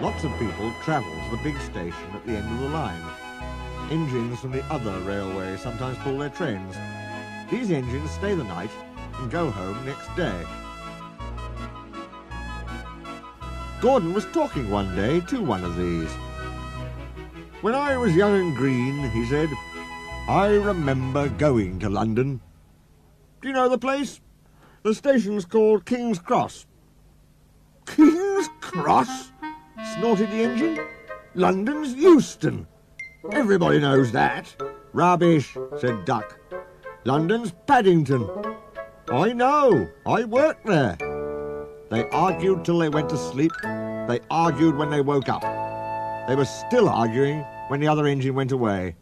Lots of people travel to the big station at the end of the line. Engines from the other railway sometimes pull their trains. These engines stay the night and go home next day. Gordon was talking one day to one of these. "When I was young and green," he said, "I remember going to London. Do you know the place? The station's called King's Cross." "King's Cross?" snorted the engine. "London's Euston. Everybody knows that." "Rubbish," said Duck. "London's Paddington." "I know. I worked there." They argued till they went to sleep. They argued when they woke up. They were still arguing when the other engine went away.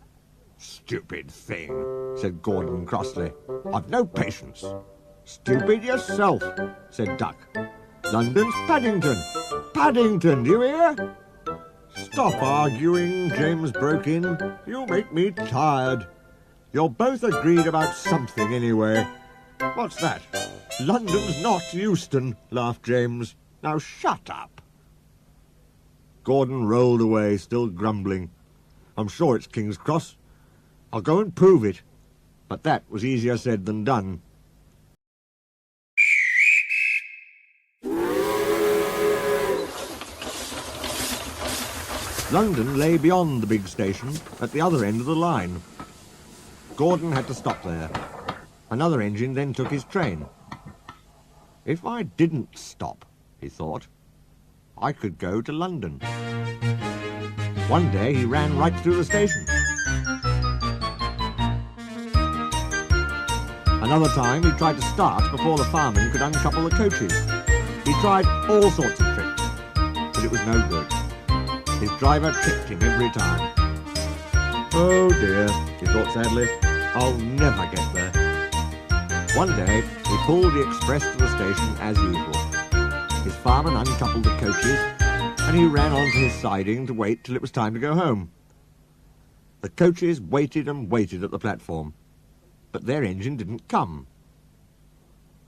"Stupid thing," said Gordon crossly. "I've no patience." "Stupid yourself," said Duck. "London's Paddington. Paddington, do you hear?" "Stop arguing," James broke in. "You make me tired. You're both agreed about something anyway." "What's that?" "London's not Euston," laughed James. "Now shut up." Gordon rolled away, still grumbling. "I'm sure it's King's Cross. I'll go and prove it." But that was easier said than done. London lay beyond the big station, at the other end of the line. Gordon had to stop there. Another engine then took his train. "If I didn't stop," he thought, "I could go to London." One day he ran right through the station. Another time he tried to start before the fireman could uncouple the coaches. He tried all sorts of tricks, but it was no good. His driver tricked him every time. "Oh dear," he thought sadly, "I'll never get there." One day he pulled the express to the station as usual. His fireman uncoupled the coaches, and he ran onto his siding to wait till it was time to go home. The coaches waited and waited at the platform, but their engine didn't come.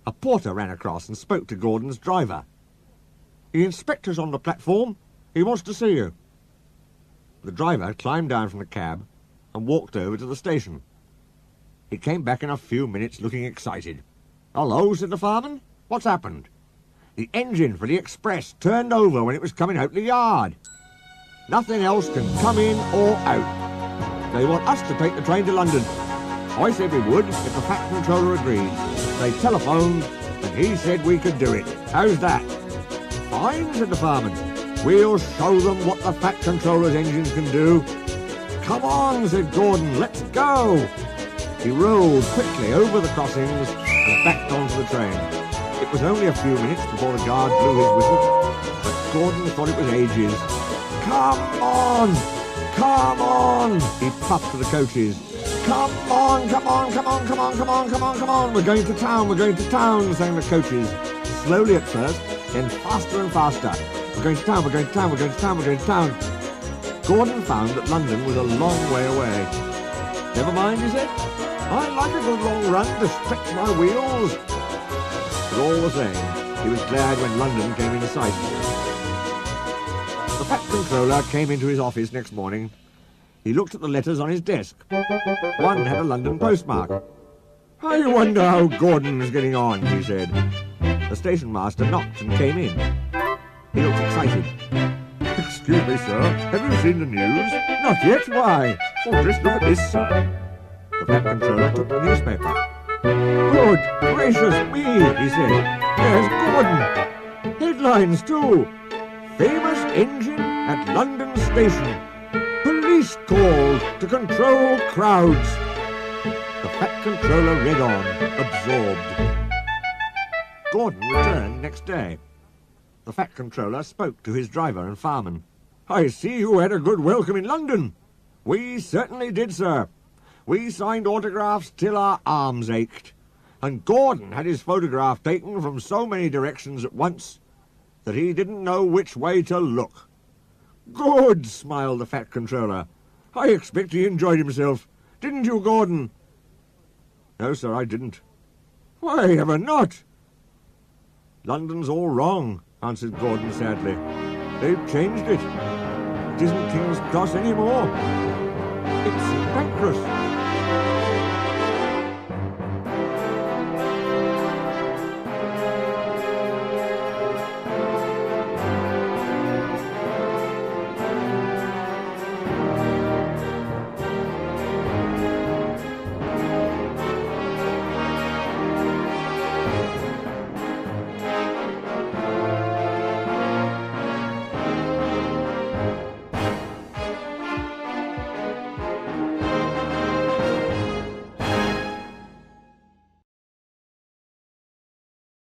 A porter ran across and spoke to Gordon's driver. "The inspector's on the platform. He wants to see you." The driver climbed down from the cab and walked over to the station. He came back in a few minutes looking excited. "Hello," said the fireman. "What's happened?" "The engine for the express turned over when it was coming out the yard. Nothing else can come in or out. They want us to take the train to London. I said we would if the Fat Controller agreed. They telephoned and he said we could do it. How's that?" "Fine," said the fireman. "We'll show them what the Fat Controller's engines can do." "Come on," said Gordon, "let's go." He rolled quickly over the crossings and backed onto the train. It was only a few minutes before the guard blew his whistle, but Gordon thought it was ages. "Come on! Come on!" he puffed to the coaches. "Come on, come on, come on, come on, come on, come on, come on! We're going to town, we're going to town," sang the coaches. Slowly at first, then faster and faster. "We're going to town, we're going to town, we're going to town, we're going to town." Gordon found that London was a long way away. "Never mind," he said. "I like a good long run to stretch my wheels." But all the same, he was glad when London came in sight. The Fat Controller came into his office next morning. He looked at the letters on his desk. One had a London postmark. "I wonder how Gordon is getting on," he said. The station master knocked and came in. He looked excited. "Excuse me, sir, have you seen the news?" "Not yet, why?" "Oh, just look at this, sir." The Fat Controller took the newspaper. "Good gracious me," he said. "There's Gordon. Headlines, too. Famous engine at London Station. Police called to control crowds." The Fat Controller read on, absorbed. Gordon returned next day. The Fat Controller spoke to his driver and fireman. "I see you had a good welcome in London." "We certainly did, sir. We signed autographs till our arms ached, and Gordon had his photograph taken from so many directions at once that he didn't know which way to look." "Good," smiled the Fat Controller. "I expect he enjoyed himself. Didn't you, Gordon?" "No, sir, I didn't." "Why ever not?" "London's all wrong," answered Gordon sadly. They've changed it. It isn't King's Cross anymore. It's Pancras.